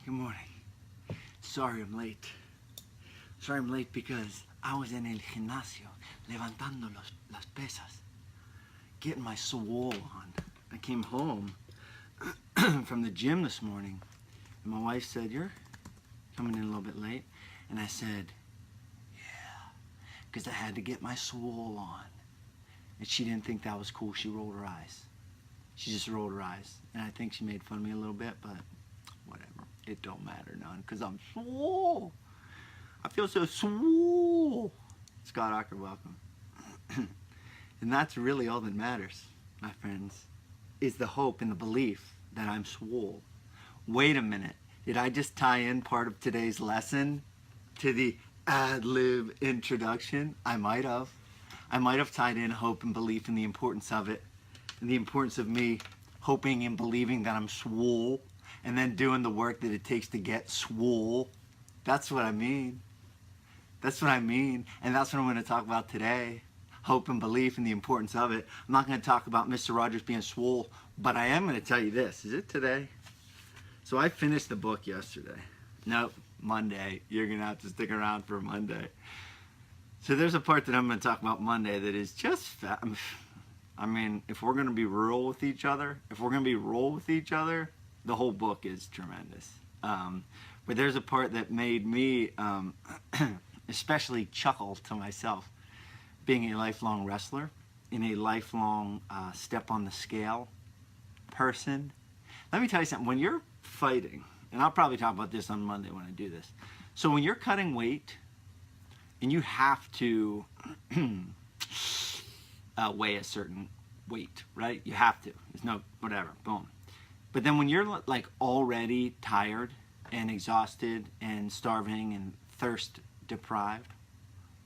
Good morning. Sorry I'm late. Sorry I'm late because I was in el gimnasio levantando las pesas, getting my swole on. I came home from the gym this morning and my wife said, "You're coming in a little bit late." And I said, "Yeah," because I had to get my swole on. And she didn't think that was cool. She rolled her eyes. She just rolled her eyes. And I think she made fun of me a little bit, but whatever. It don't matter none, because I'm swole. I feel so swole. Scott Ocker, welcome. And that's really all that matters, my friends, is the hope and the belief that I'm swole. Wait a minute. Did I just tie in part of today's lesson to the ad-lib introduction? I might have. I might have tied in hope and belief and the importance of it, and the importance of me hoping and believing that I'm swole, and then doing the work that it takes to get swole. That's what I mean. That's what I mean, and that's what I'm going to talk about today. Hope and belief and the importance of it. I'm not going to talk about Mr. Rogers being swole, but I am going to tell you this. Is it today? So I finished the book yesterday. Nope, Monday. You're going to have to stick around for Monday. So there's a part that I'm going to talk about Monday that is just fat. I mean, if we're going to be real with each other, the whole book is tremendous. But there's a part that made me especially chuckle to myself, being a lifelong wrestler, in a lifelong step on the scale person. Let me tell you something. When you're fighting, and I'll probably talk about this on Monday when I do this. So when you're cutting weight, and you have to weigh a certain weight, right? You have to. There's no whatever. Boom. But then when you're like already tired and exhausted and starving and thirst deprived,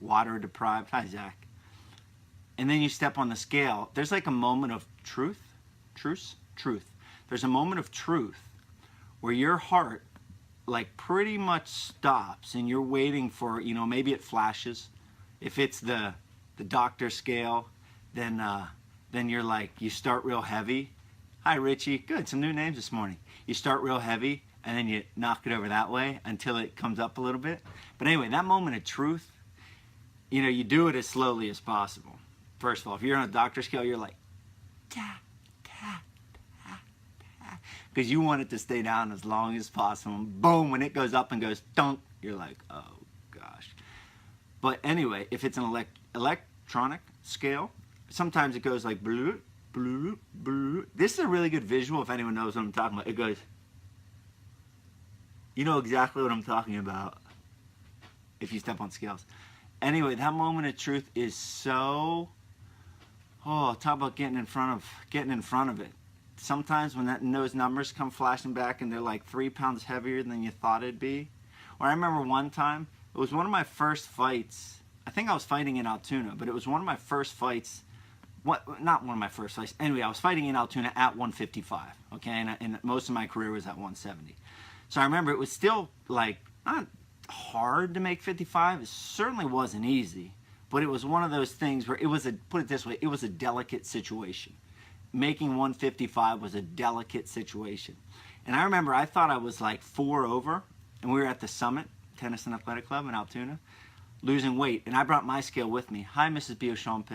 water deprived, hi Zach, and then you step on the scale, there's like a moment of truth. There's a moment of truth where your heart like pretty much stops and you're waiting for, you know, maybe it flashes. If it's the doctor scale, then you're like, you start real heavy. Hi Richie, good, some new names this morning. You start real heavy and then you knock it over that way until it comes up a little bit. But anyway, that moment of truth, you know, you do it as slowly as possible. First of all, if you're on a doctor scale, you're like, ta, ta, ta, ta, because you want it to stay down as long as possible. Boom, when it goes up and goes dunk, you're like, oh gosh. But anyway, if it's an electronic scale, sometimes it goes like bloop, bloop, bloop. This is a really good visual if anyone knows what I'm talking about. It goes, you know exactly what I'm talking about if you step on scales. Anyway, that moment of truth is so, oh, talk about getting in front of it. Sometimes when those numbers come flashing back and they're like 3 pounds heavier than you thought it'd be. Or I remember one time, it was one of my first fights. I think I was fighting in Altoona, but it was one of my first fights. Not one of my first fights. Anyway, I was fighting in Altoona at 155, okay? And most of my career was at 170. So I remember it was still like not hard to make 55. It certainly wasn't easy, but it was one of those things where it was put it this way, it was a delicate situation. Making 155 was a delicate situation. And I remember I thought I was like 4 over, and we were at the Summit Tennis and Athletic Club in Altoona, losing weight. And I brought my scale with me. Hi, Mrs. Beauchamp.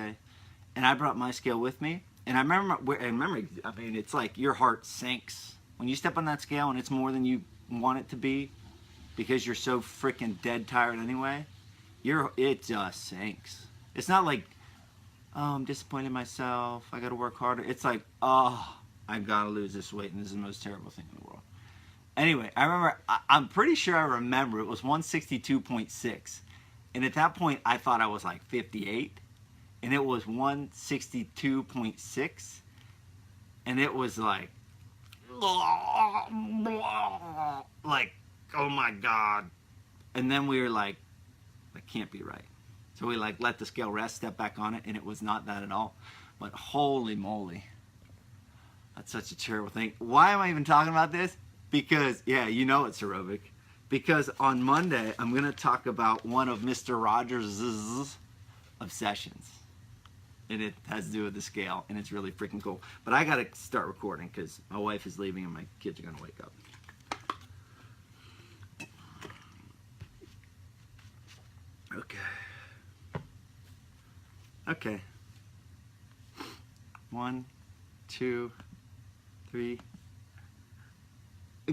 And I brought my scale with me. And I mean, it's like your heart sinks. When you step on that scale and it's more than you want it to be because you're so freaking dead tired anyway, it just sinks. It's not like, oh, I'm disappointed in myself, I gotta work harder. It's like, oh, I gotta lose this weight and this is the most terrible thing in the world. Anyway, I remember, I'm pretty sure I remember it was 162.6. And at that point, I thought I was like 58. And it was 162.6. And it was like, oh my God. And then we were like, that can't be right. So we like let the scale rest, step back on it, and it was not that at all. But holy moly, that's such a terrible thing. Why am I even talking about this? Because, yeah, you know it's aerobic. Because on Monday, I'm going to talk about one of Mr. Rogers' obsessions. And it has to do with the scale, and it's really freaking cool. But I got to start recording because my wife is leaving and my kids are going to wake up. Okay. 1, 2, 3.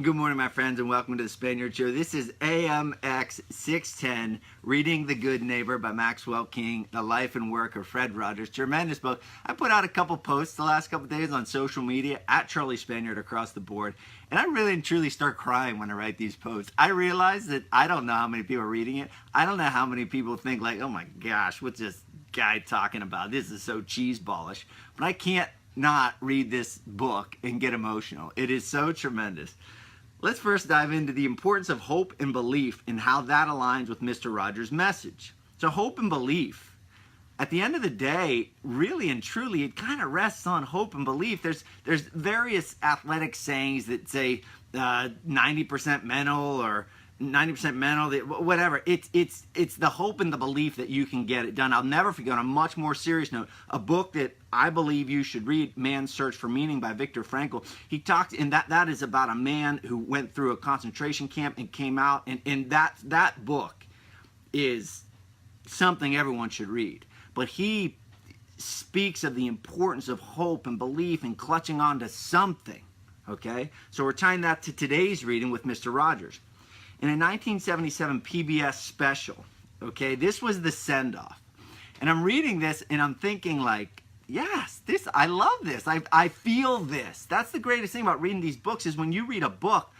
Good morning, my friends, and welcome to the Spaniard Show. This is AMX 610, Reading the Good Neighbor by Maxwell King, The Life and Work of Fred Rogers. Tremendous book. I put out a couple posts the last couple days on social media, at Charlie Spaniard across the board, and I really and truly start crying when I write these posts. I realize that I don't know how many people are reading it. I don't know how many people think like, oh my gosh, what's this guy talking about? This is so cheeseballish. But I can't not read this book and get emotional. It is so tremendous. Let's first dive into the importance of hope and belief and how that aligns with Mr. Rogers' message. So hope and belief, at the end of the day, really and truly, it kind of rests on hope and belief. There's various athletic sayings that say 90% mental or 90% mental, whatever. It's the hope and the belief that you can get it done. I'll never forget, on a much more serious note, a book that I believe you should read, Man's Search for Meaning by Viktor Frankl. He talked, and that is about a man who went through a concentration camp and came out, and that book is something everyone should read. But he speaks of the importance of hope and belief and clutching on to something, okay? So we're tying that to today's reading with Mr. Rogers. In a 1977 PBS special, okay, this was the send-off. And I'm reading this and I'm thinking like, yes, I love this. I feel this. That's the greatest thing about reading these books, is when you read a book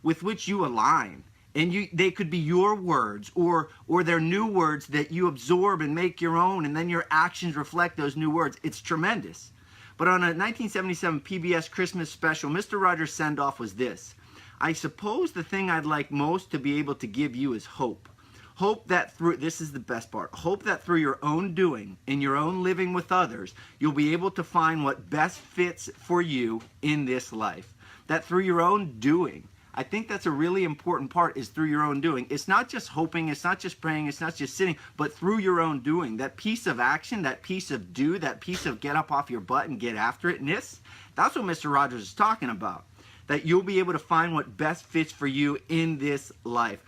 with which you align, and they could be your words or they're new words that you absorb and make your own, and then your actions reflect those new words. It's tremendous. But on a 1977 PBS Christmas special, Mr. Rogers' send-off was this: I suppose the thing I'd like most to be able to give you is hope. Hope that through, this is the best part, hope that through your own doing and your own living with others, you'll be able to find what best fits for you in this life. That through your own doing, I think that's a really important part, is through your own doing. It's not just hoping, it's not just praying, it's not just sitting, but through your own doing. That piece of action, that piece of do, that piece of get up off your butt and get after it. And that's what Mr. Rogers is talking about. That you'll be able to find what best fits for you in this life.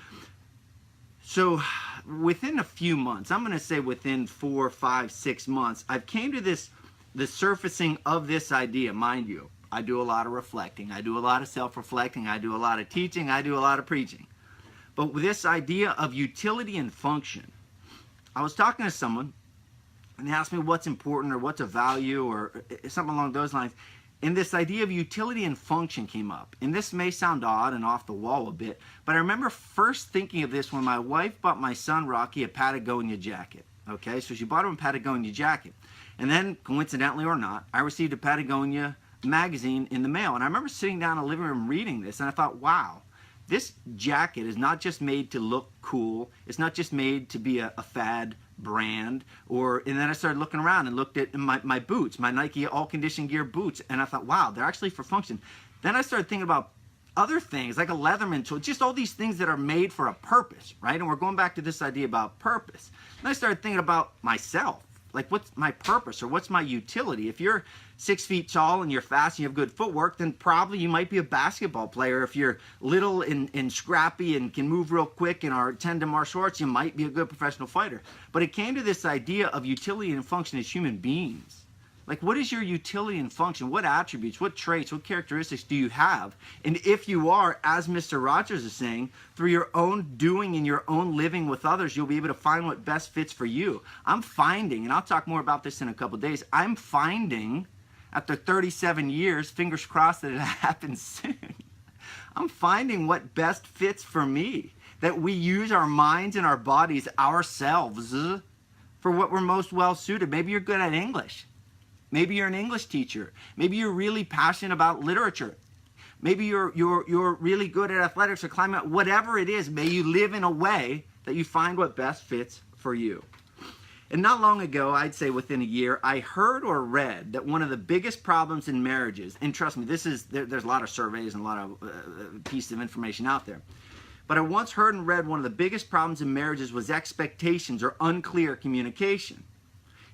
So within a few months, I'm going to say within 4, 5, 6 months, I've came to the surfacing of this idea. Mind you, I do a lot of reflecting. I do a lot of self-reflecting. I do a lot of teaching. I do a lot of preaching. But with this idea of utility and function, I was talking to someone and they asked me what's important or what's a value or something along those lines. And this idea of utility and function came up. And this may sound odd and off the wall a bit, but I remember first thinking of this when my wife bought my son Rocky a Patagonia jacket. Okay, so she bought him a Patagonia jacket. And then, coincidentally or not, I received a Patagonia magazine in the mail. And I remember sitting down in the living room reading this, and I thought, wow, this jacket is not just made to look cool. It's not just made to be a fad brand. And then I started looking around and looked at my boots, my Nike all-condition gear boots, and I thought, wow, they're actually for function. Then I started thinking about other things, like a Leatherman tool, just all these things that are made for a purpose, right? And we're going back to this idea about purpose. Then I started thinking about myself. Like, what's my purpose or what's my utility? If you're 6 feet tall and you're fast and you have good footwork, then probably you might be a basketball player. If you're little and scrappy and can move real quick and are attend to martial arts, you might be a good professional fighter. But it came to this idea of utility and function as human beings. Like, what is your utility and function? What attributes, what traits, what characteristics do you have? And if you are, as Mr. Rogers is saying, through your own doing and your own living with others, you'll be able to find what best fits for you. I'm finding, and I'll talk more about this in a couple of days, I'm finding, after 37 years, fingers crossed that it happens soon, I'm finding what best fits for me. That we use our minds and our bodies ourselves for what we're most well suited. Maybe you're good at English. Maybe you're an English teacher. Maybe you're really passionate about literature. Maybe you're really good at athletics or climbing. Whatever it is, may you live in a way that you find what best fits for you. And not long ago, I'd say within a year, I heard or read that one of the biggest problems in marriages, and trust me, there's a lot of surveys and a lot of pieces of information out there, but I once heard and read one of the biggest problems in marriages was expectations or unclear communication.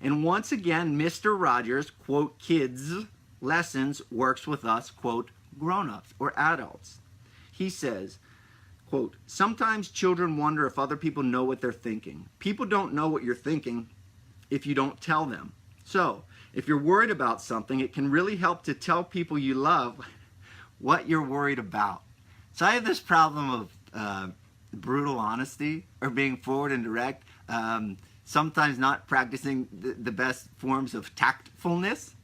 And once again, Mr. Rogers, quote, kids, lessons, works with us, quote, grown-ups or adults. He says, quote, sometimes children wonder if other people know what they're thinking. People don't know what you're thinking if you don't tell them. So, if you're worried about something, it can really help to tell people you love what you're worried about. So I have this problem of brutal honesty, or being forward and direct, sometimes not practicing the best forms of tactfulness.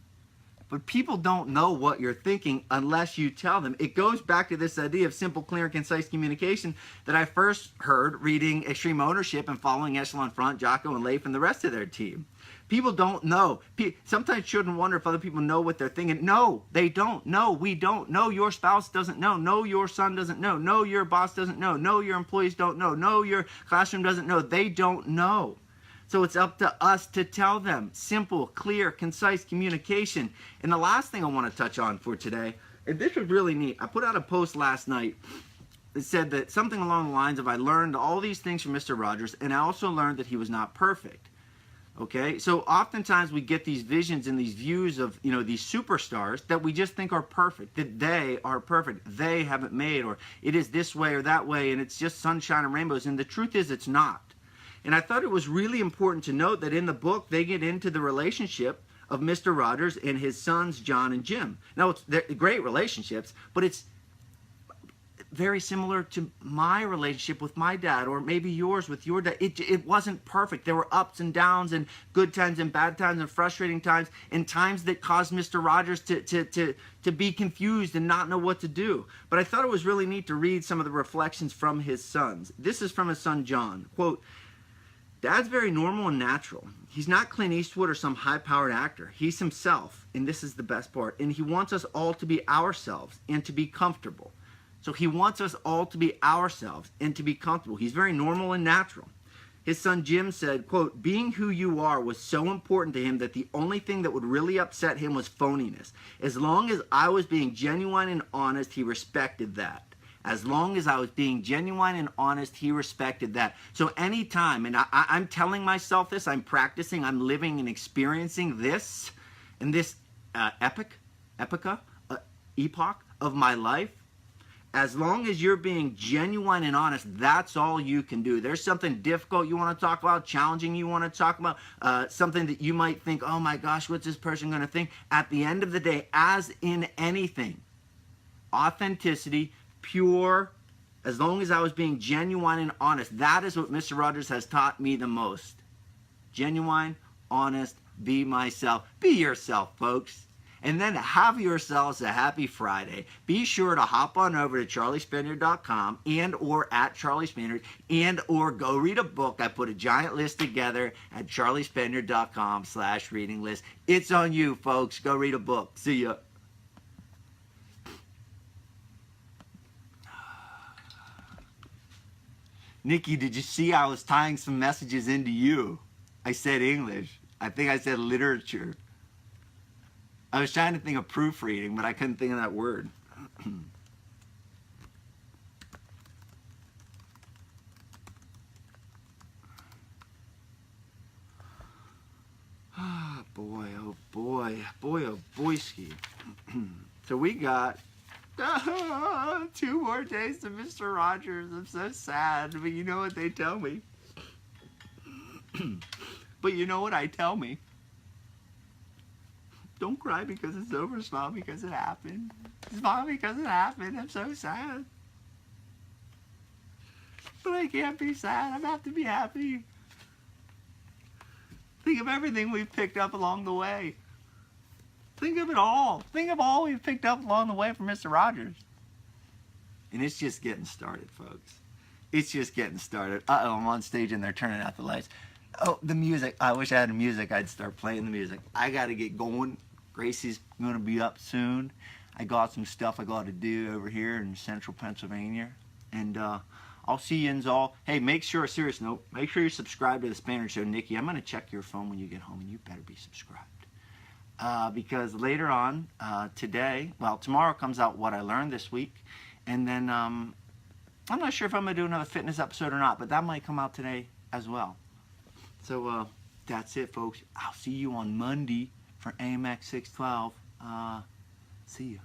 But people don't know what you're thinking unless you tell them. It goes back to this idea of simple, clear, and concise communication that I first heard reading Extreme Ownership and following Echelon Front, Jocko, and Leif, and the rest of their team. People don't know. Sometimes children wonder if other people know what they're thinking. No, they don't. No, we don't. No, your spouse doesn't know. No, your son doesn't know. No, your boss doesn't know. No, your employees don't know. No, your classroom doesn't know. They don't know. So it's up to us to tell them. Simple, clear, concise communication. And the last thing I want to touch on for today, and this was really neat. I put out a post last night that said that something along the lines of, I learned all these things from Mr. Rogers, and I also learned that he was not perfect. Okay, so oftentimes we get these visions and these views of, these superstars that we just think are perfect, that they are perfect, they haven't made, or it is this way or that way, and it's just sunshine and rainbows, and the truth is it's not. And I thought it was really important to note that in the book, they get into the relationship of Mr. Rogers and his sons, John and Jim. Now, they're great relationships, but it's very similar to my relationship with my dad, or maybe yours with your dad. It wasn't perfect. There were ups and downs, and good times and bad times, and frustrating times, and times that caused Mr. Rogers to be confused and not know what to do. But I thought it was really neat to read some of the reflections from his sons. This is from his son, John. Quote, "Dad's very normal and natural. He's not Clint Eastwood or some high-powered actor. He's himself, and this is the best part, and he wants us all to be ourselves and to be comfortable." So he wants us all to be ourselves and to be comfortable. He's very normal and natural. His son Jim said, quote, "Being who you are was so important to him that the only thing that would really upset him was phoniness. As long as I was being genuine and honest, he respected that. As long as I was being genuine and honest, he respected that." So anytime, and I'm telling myself this, I'm practicing, I'm living and experiencing this, in this epoch of my life, as long as you're being genuine and honest, that's all you can do. There's something difficult you want to talk about, challenging you want to talk about, something that you might think, oh my gosh, what's this person going to think? At the end of the day, as in anything, authenticity, pure, as long as I was being genuine and honest, that is what Mr. Rogers has taught me the most. Genuine, honest, be myself. Be yourself, folks. And then have yourselves a happy Friday. Be sure to hop on over to charliespaniard.com and or at charliespaniard and or go read a book. I put a giant list together at charliespaniard.com/reading list. It's on you, folks. Go read a book. See ya. Nikki, did you see I was tying some messages into you? I said English. I think I said literature. I was trying to think of proofreading, but I couldn't think of that word. Oh boy, oh boy, boy, oh boyski. So we got 2 more days to Mr. Rogers. I'm so sad, but you know what they tell me. But you know what I tell me? Don't cry because it's over. Smile because it happened. Smile because it happened. I'm so sad. But I can't be sad. I have to be happy. Think of everything we've picked up along the way. Think of it all. Think of all we've picked up along the way from Mr. Rogers. And it's just getting started, folks. It's just getting started. Uh-oh, I'm on stage and they're turning out the lights. Oh, the music. I wish I had music. I'd start playing the music. I got to get going. Gracie's going to be up soon. I got some stuff I got to do over here in central Pennsylvania. And I'll see you all. Hey, make sure, serious note, make sure you subscribe to the Spaniard Show. Nikki, I'm going to check your phone when you get home, and you better be subscribed. Because later on, tomorrow comes out what I learned this week. And then I'm not sure if I'm going to do another fitness episode or not, but that might come out today as well. So that's it, folks. I'll see you on Monday for AMX 612. See you.